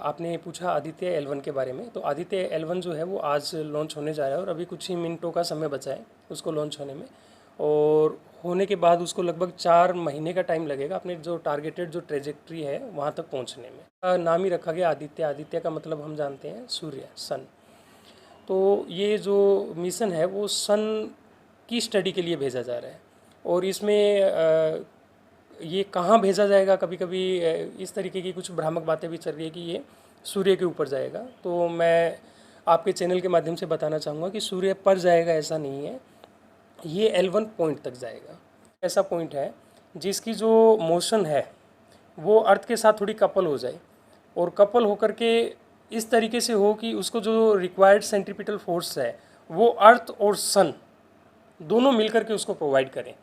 आपने पूछा आदित्य L1 के बारे में। तो आदित्य L1 जो है वो आज लॉन्च होने जा रहा है और अभी कुछ ही मिनटों का समय बचा है उसको लॉन्च होने में, और होने के बाद उसको लगभग 4 महीने का टाइम लगेगा अपने जो टारगेटेड जो ट्रेजेक्ट्री है वहाँ तक पहुँचने में। नाम ही रखा गया आदित्य। आदित्य का मतलब हम जानते हैं सूर्य, सन। तो ये जो मिशन है वो सन की स्टडी के लिए भेजा जा रहा है, और इसमें ये कहाँ भेजा जाएगा, कभी कभी इस तरीके की कुछ भ्रामक बातें भी चल रही है कि ये सूर्य के ऊपर जाएगा। तो मैं आपके चैनल के माध्यम से बताना चाहूँगा कि सूर्य पर जाएगा ऐसा नहीं है, ये L1 पॉइंट तक जाएगा। ऐसा पॉइंट है जिसकी जो मोशन है वो अर्थ के साथ थोड़ी कपल हो जाए, और कपल होकर के इस तरीके से हो कि उसको जो रिक्वायर्ड सेंट्रीपिटल फोर्स है वो अर्थ और सन दोनों मिलकर के उसको प्रोवाइड करें।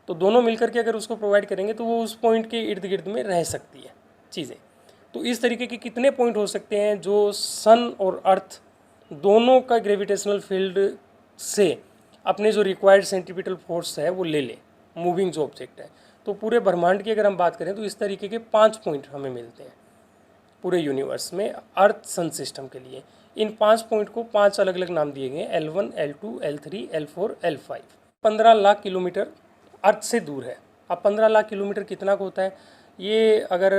तो दोनों मिलकर के अगर उसको प्रोवाइड करेंगे तो वो उस पॉइंट के इर्द गिर्द में रह सकती है चीज़ें। तो इस तरीके के कितने पॉइंट हो सकते हैं जो सन और अर्थ दोनों का ग्रेविटेशनल फील्ड से अपने जो रिक्वायर्ड सेंट्रीपिटल फोर्स है वो ले ले, मूविंग जो ऑब्जेक्ट है। तो पूरे ब्रह्मांड की अगर हम बात करें तो इस तरीके के 5 पॉइंट हमें मिलते हैं पूरे यूनिवर्स में अर्थ सन सिस्टम के लिए। इन 5 पॉइंट को 5 अलग अलग नाम दिए गए हैं, L1, L2, L3, L4, L5। 15 lakh kilometre अर्थ से दूर है। अब 15 लाख किलोमीटर कितना होता है ये अगर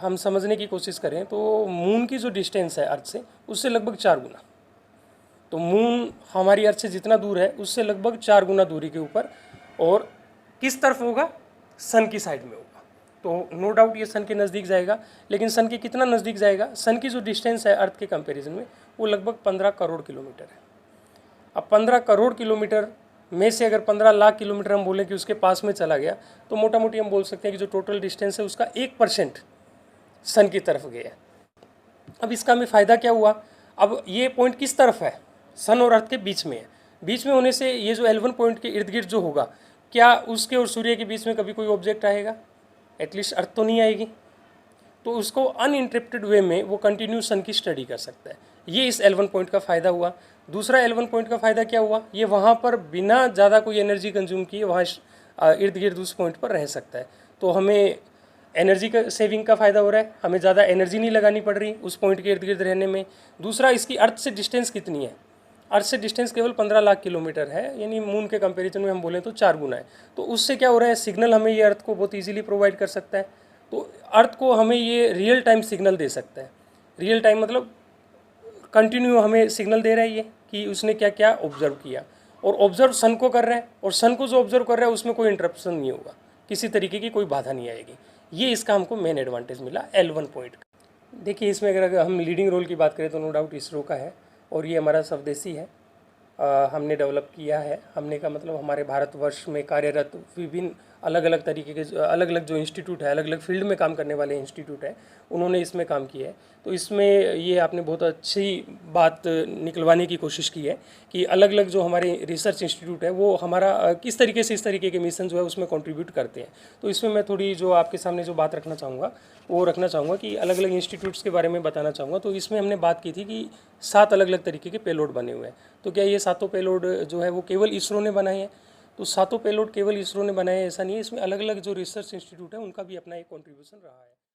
हम समझने की कोशिश करें तो मून की जो डिस्टेंस है अर्थ से उससे लगभग 4 गुना। तो मून हमारी अर्थ से जितना दूर है उससे लगभग 4 गुना दूरी के ऊपर, और किस तरफ होगा, सन की साइड में होगा। तो नो डाउट ये सन के नज़दीक जाएगा, लेकिन सन के कितना नज़दीक जाएगा, सन की जो डिस्टेंस है अर्थ के कंपैरिजन में वो लगभग 15 करोड़ किलोमीटर है। अब 15 करोड़ किलोमीटर में से अगर 15 लाख किलोमीटर हम बोलें कि उसके पास में चला गया, तो मोटा मोटी हम बोल सकते हैं कि जो टोटल डिस्टेंस है उसका 1% सन की तरफ गया। अब इसका हमें फ़ायदा क्या हुआ, अब ये पॉइंट किस तरफ है, सन और अर्थ के बीच में है। बीच में होने से ये जो L1 पॉइंट के इर्द गिर्द जो होगा, क्या उसके और सूर्य के बीच में कभी कोई ऑब्जेक्ट आएगा, एटलीस्ट अर्थ तो नहीं आएगी। तो उसको अनइंटरप्टेड वे में वो कंटिन्यू सन की स्टडी कर सकता है। ये इस L1 पॉइंट का फ़ायदा हुआ। दूसरा L1 पॉइंट का फ़ायदा क्या हुआ, ये वहाँ पर बिना ज़्यादा कोई एनर्जी कंज्यूम किए वहाँ इर्द गिर्द उस पॉइंट पर रह सकता है। तो हमें एनर्जी का सेविंग का फ़ायदा हो रहा है, हमें ज़्यादा एनर्जी नहीं लगानी पड़ रही उस पॉइंट के इर्द गिर्द रहने में। दूसरा, इसकी अर्थ से डिस्टेंस कितनी है, अर्थ से डिस्टेंस केवल 15 लाख किलोमीटर है, यानी मून के कंपैरिजन में हम बोलें तो 4 गुना है। तो उससे क्या हो रहा है, सिग्नल हमें ये अर्थ को बहुत ईजिली प्रोवाइड कर सकता है। तो अर्थ को हमें ये रियल टाइम सिग्नल दे सकता है। रियल टाइम मतलब कंटिन्यू हमें सिग्नल दे रहा है ये कि उसने क्या क्या ऑब्जर्व किया, और ऑब्जर्व सन को कर रहा है, और सन को जो ऑब्जर्व कर रहा है उसमें कोई इंटरप्शन नहीं होगा, किसी तरीके की कोई बाधा नहीं आएगी। ये इसका हमको मेन एडवांटेज मिला L1 पॉइंट का। देखिए इसमें अगर हम लीडिंग रोल की बात करें तो नो डाउट इसरो का है, और ये हमारा स्वदेशी है, हमने डेवलप किया है। हमने का मतलब हमारे भारतवर्ष में कार्यरत विभिन्न अलग अलग तरीके के अलग अलग जो इंस्टीट्यूट है, अलग अलग फील्ड में काम करने वाले इंस्टीट्यूट है, उन्होंने इसमें काम किया है। तो इसमें ये आपने बहुत अच्छी बात निकलवाने की कोशिश की है कि अलग अलग जो हमारे रिसर्च इंस्टीट्यूट है वो हमारा किस तरीके से इस तरीके के मिशन जो है उसमें कंट्रीब्यूट करते हैं। तो इसमें मैं थोड़ी जो आपके सामने जो बात रखना चाहूँगा वो रखना चाहूँगा कि अलग अलग इंस्टीट्यूट्स के बारे में बताना चाहूँगा। तो इसमें हमने बात की थी कि 7 अलग अलग तरीके के पेलोड बने हुए हैं। तो क्या ये 7 पेलोड जो है वो केवल इसरो ने बनाए हैं? तो 7 पेलोड केवल इसरो ने बनाए हैं ऐसा नहीं है, इसमें अलग अलग जो रिसर्च इंस्टीट्यूट है उनका भी अपना एक कॉन्ट्रीब्यूशन रहा है।